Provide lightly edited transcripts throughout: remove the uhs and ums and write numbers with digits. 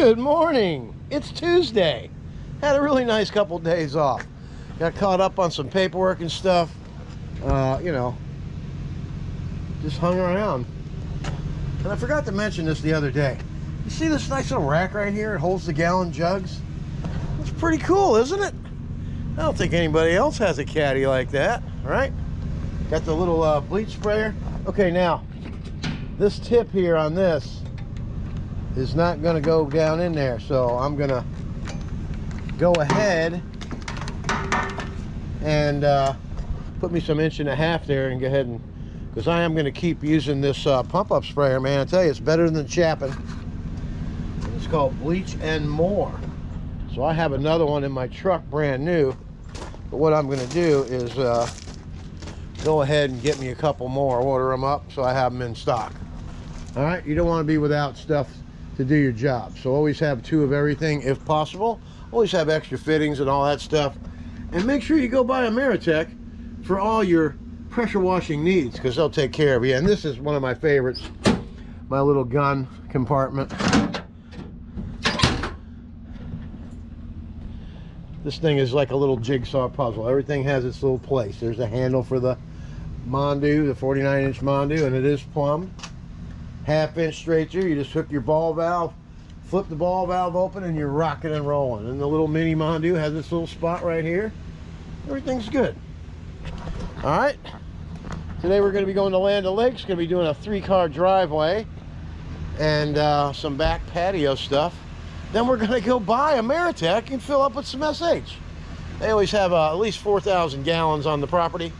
Good morning. It's Tuesday. Had a really nice couple days off. Got caught up on some paperwork and stuff. You know, just hung around. And I forgot to mention this the other day. You see this nice little rack right here? It holds the gallon jugs. It's pretty cool, isn't it? I don't think anybody else has a caddy like that, right? Got the little bleach sprayer. Okay, now, this tip here on this is not going to go down in there, so I'm going to go ahead and put me some 1.5 inches there and go ahead and, because I am going to keep using this pump-up sprayer, man. I tell you, it's better than Chapin. It's called Bleach and More. So I have another one in my truck, brand new. But what I'm going to do is go ahead and get me a couple more, order them up so I have them in stock. All right, you don't want to be without stuff to do your job, so always have 2 of everything if possible. Always have extra fittings and all that stuff, and make sure you go by Ameritech for all your pressure washing needs, because they'll take care of you. And this is one of my favorites, my little gun compartment. This thing is like a little jigsaw puzzle. Everything has its little place. There's a handle for the Mondu, the 49-inch Mondu, and it is plumbed. 1/2 inch straight through. You just hook your ball valve, flip the ball valve open, and you're rocking and rolling. And the little mini Mondu has this little spot right here. Everything's good. All right. Today we're going to be going to Land O'Lakes. Going to be doing a 3-car driveway and some back patio stuff. Then we're going to go buy Ameritech and fill up with some SH. They always have at least 4,000 gallons on the property.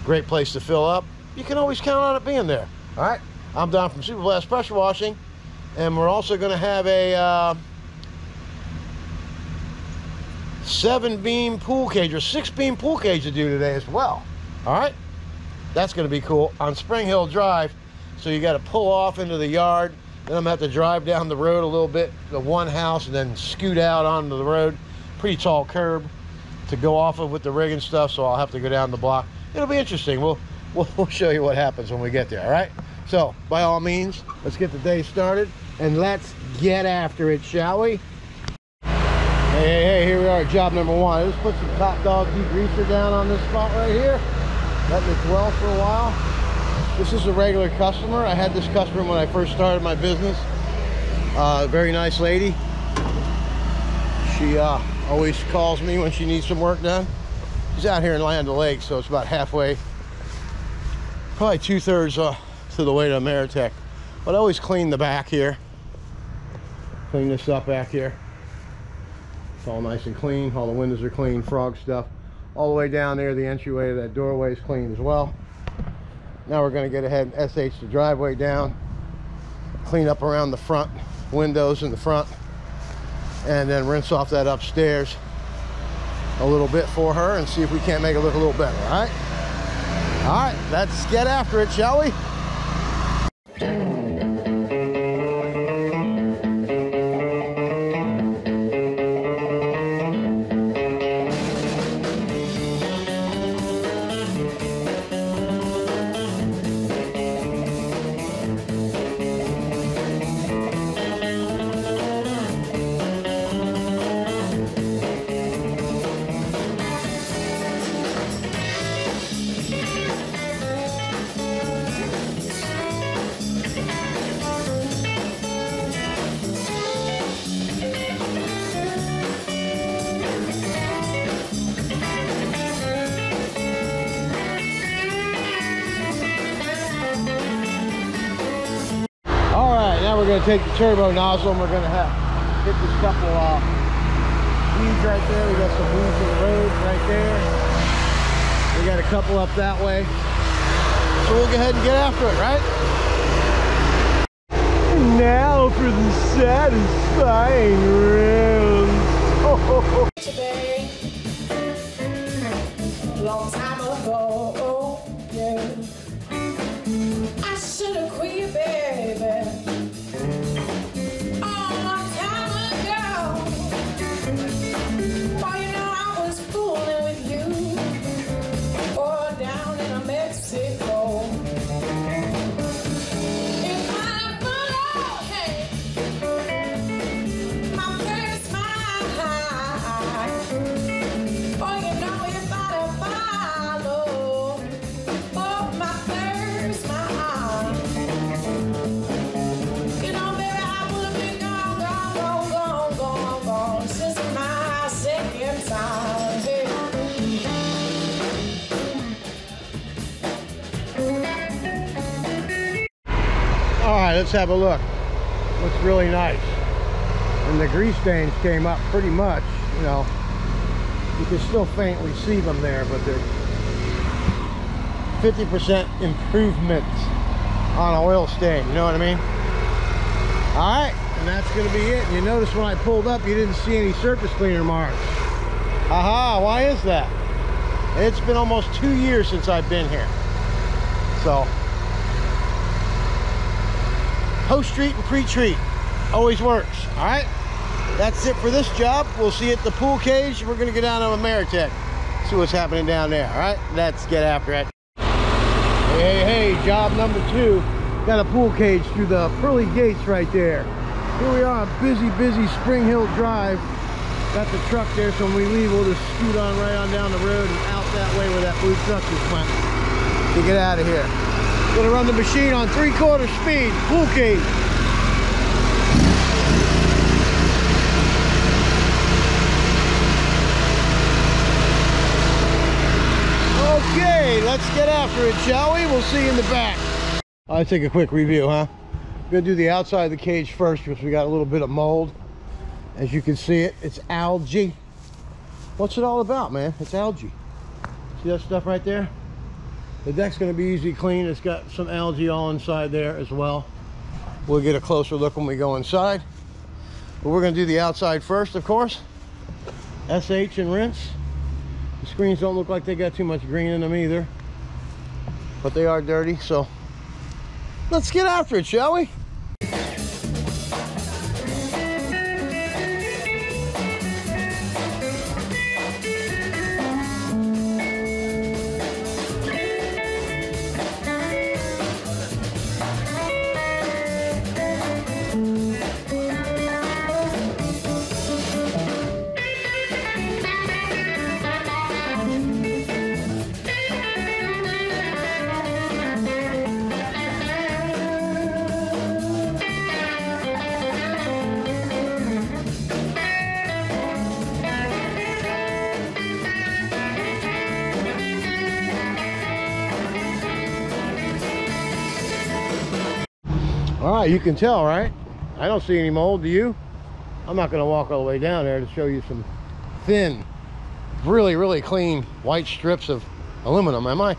Great place to fill up. You can always count on it being there. All right. I'm Don from Super Blast Pressure Washing, and we're also going to have a 7-beam pool cage or 6-beam pool cage to do today as well. All right, that's going to be cool on Spring Hill Drive. So you got to pull off into the yard. Then I'm going to have to drive down the road a little bit to one house and then scoot out onto the road. Pretty tall curb to go off of with the rig and stuff, so I'll have to go down the block. It'll be interesting. We'll show you what happens when we get there. All right. So, by all means, let's get the day started, and let's get after it, shall we? Hey, here we are at job number 1. Let's put some Top Dog degreaser down on this spot right here. Letting it dwell for a while. This is a regular customer. I had this customer when I first started my business. Very nice lady. She always calls me when she needs some work done. She's out here in Land O'Lakes, so it's about halfway, probably 2/3 to the way to Ameritech. But I always clean the back here. Clean this up back here. It's all nice and clean. All the windows are clean, frog stuff. All the way down there, the entryway to that doorway is clean as well. Now we're going to get ahead and SH the driveway down. Clean up around the front windows in the front. And then rinse off that upstairs a little bit for her and see if we can't make it look a little better, all right? All right, let's get after it, shall we? Now we're going to take the turbo nozzle and we're going to hit this couple weeds right there. We got some weeds in the road right there. We got a couple up that way. So we'll go ahead and get after it, right? And now for the satisfying rounds. Oh. Long time ago, yeah. I should have quit, baby. let's have a look. Looks really nice. And the grease stains came up pretty much, you know. You can still faintly see them there, but they're 50% improvement on oil stain, you know what I mean? All right, and that's gonna be it. You notice when I pulled up, you didn't see any surface cleaner marks. Aha, why is that? It's been almost 2 years since I've been here. So, post-treat and pre-treat always works, all right? That's it for this job. We'll see you at the pool cage. We're gonna get down to Ameritech, see what's happening down there, all right? Let's get after it. Hey, job number 2. Got a pool cage through the pearly gates right there. Here we are, busy Spring Hill Drive. Got the truck there, so when we leave, we'll just scoot on right on down the road and out that way where that blue truck just went to get out of here. Gonna run the machine on 3/4 speed, pool cage. Okay, let's get after it, shall we? We'll see you in the back. I'll take a quick review, huh? I'm gonna do the outside of the cage first because we got a little bit of mold. As you can see it's algae. What's it all about, man? It's algae. See that stuff right there? The deck's gonna be easy clean. It's got some algae all inside there as well. We'll get a closer look when we go inside. But we're gonna do the outside first, of course. SH and rinse. The screens don't look like they got too much green in them either, but they are dirty, so let's get after it, shall we? All right, you can tell, right? I don't see any mold, do you? I'm not gonna walk all the way down there to show you some thin, really clean white strips of aluminum, am I?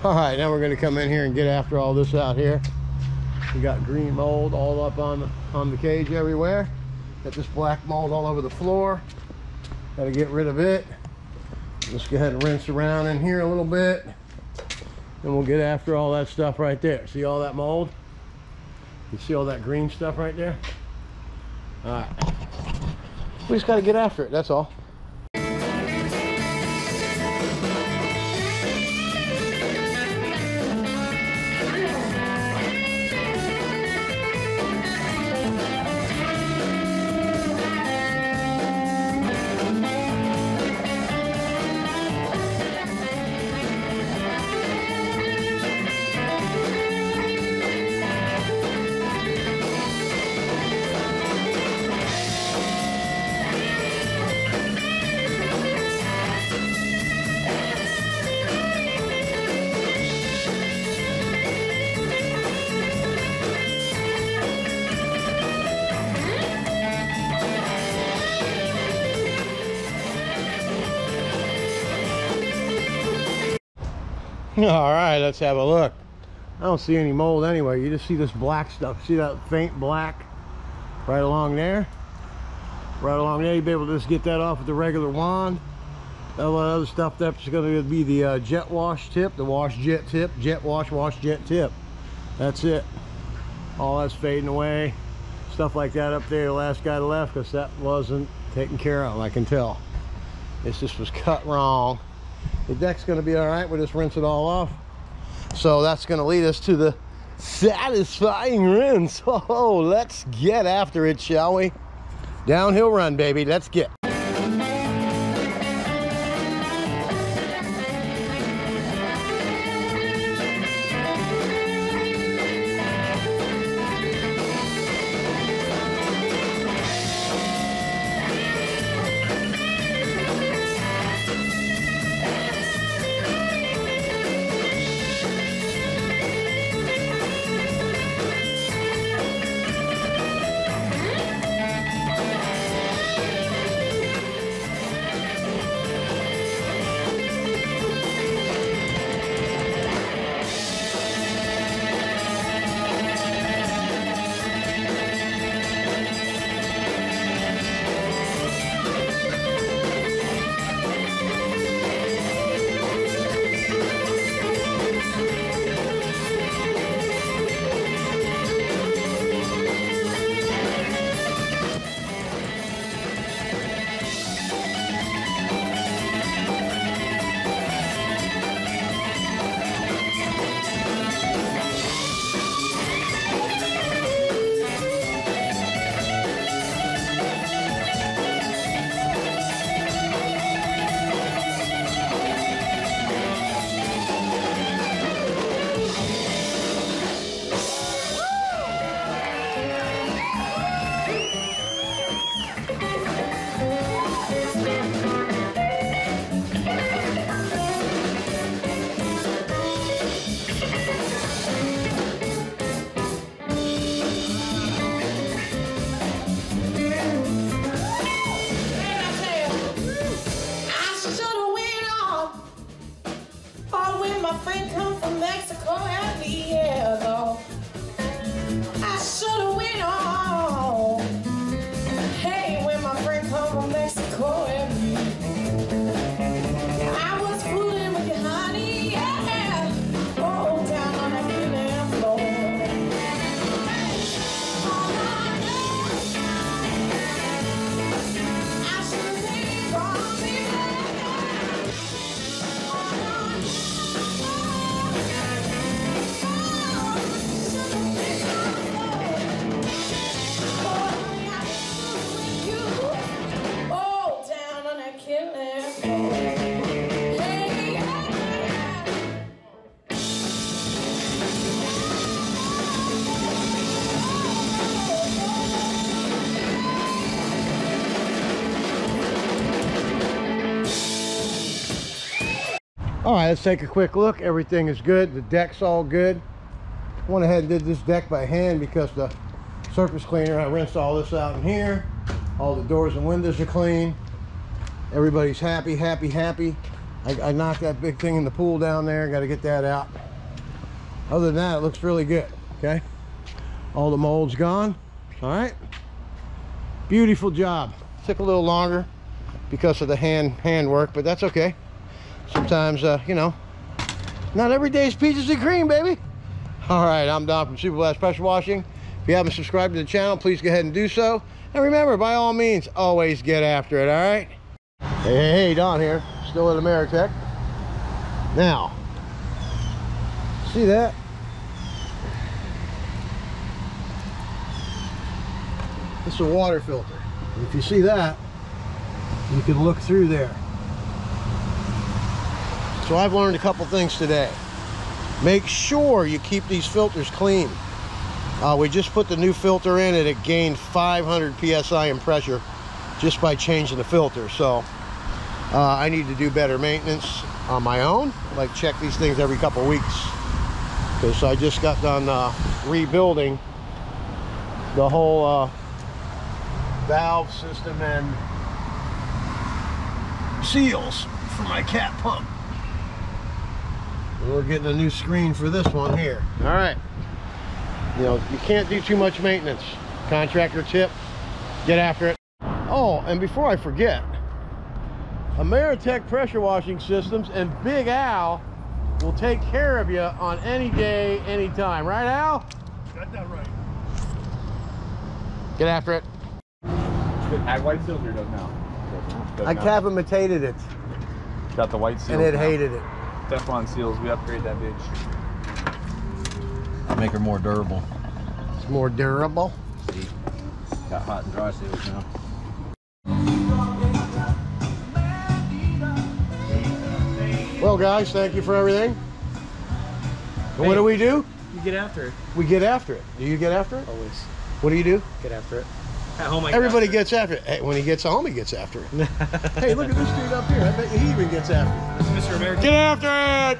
All right, now we're gonna come in here and get after all this out here. We got green mold all up on the cage everywhere. Got this black mold all over the floor. Gotta get rid of it. Let's go ahead and rinse around in here a little bit. And we'll get after all that stuff right there. See all that mold? You see all that green stuff right there? All right. We just got to get after it, that's all. All right, let's have a look. I don't see any mold anyway. You just see this black stuff. See that faint black right along there? Right along there, you'll be able to just get that off with the regular wand. All that other stuff, that's going to be the jet wash tip, the wash jet tip, jet wash jet tip. That's it. All that's fading away. Stuff like that up there, the last guy left, because that wasn't taken care of, I can tell. This just was cut wrong. The deck's going to be all right. We'll just rinse it all off. So that's going to lead us to the satisfying rinse. Oh, let's get after it, shall we? Downhill run, baby. Let's get. my friend come from Mexico and me, yeah, Lord. I should've went on. Hey, when my friend come from Mexico and me, I was fooling with you, honey, yeah. Oh, down on that damn floor. I should've been wrong, All right, let's take a quick look. Everything is good. The deck's all good. Went ahead and did this deck by hand because the surface cleaner, I rinsed all this out in here. All the doors and windows are clean. Everybody's happy, happy, happy. I knocked that big thing in the pool down there. Got to get that out. Other than that, it looks really good. Okay. All the mold's gone. All right. Beautiful job. Took a little longer because of the hand work, but that's okay. Sometimes, you know, not every day's peaches and cream, baby. All right, I'm Don from Super Blast Pressure Washing. If you haven't subscribed to the channel, please go ahead and do so. And remember, by all means, always get after it, all right? Hey, Don here, still at Ameritech. Now, see that? This is a water filter. And if you see that, you can look through there. So I've learned a couple things today. Make sure you keep these filters clean. We just put the new filter in and it gained 500 psi in pressure just by changing the filter. So I need to do better maintenance on my own, like check these things every couple weeks, because I just got done rebuilding the whole valve system and seals for my cat pump. We're getting a new screen for this one here. All right. You know, you can't do too much maintenance. Contractor tip, get after it. Oh, and before I forget, Ameritech pressure washing systems and Big Al will take care of you on any day, anytime. Right, Al? Got that right. Get after it. Had white seals or does now? I capimitated it. Got the white seals. And it now. hated it. Teflon seals, we upgrade that bitch. Make her more durable. It's more durable. See, got hot and dry seals now. Well, guys, thank you for everything. And what do? We You get after it. We get after it. Do you get after it? Always. What do you do? Get after it. At home, I Everybody get gets after it. Hey, when he gets home, he gets after it. Hey, look at this dude up here. I bet you he even gets after it. after it. Mr. American. Get after it!